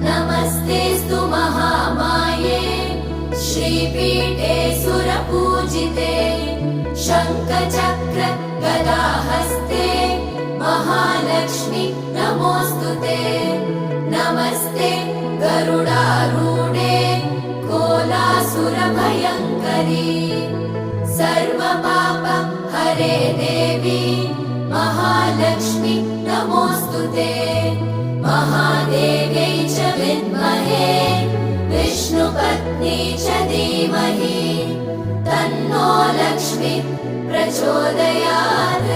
नमस्तेऽस्तु महामाये श्रीपीठे सुरपूजिते शङ्खचक्र गदाहस्ते महालक्ष्मी नमोऽस्तुते। नमस्ते गरुडारूढे कोलासुरभयङ्करी सर्वपाप हरे देवी महालक्ष्मी नमोऽस्तुते। महादेव्यै च विद्महे विष्णुपत्नी च धीमहि तन्नो लक्ष्मी प्रचोदयात्।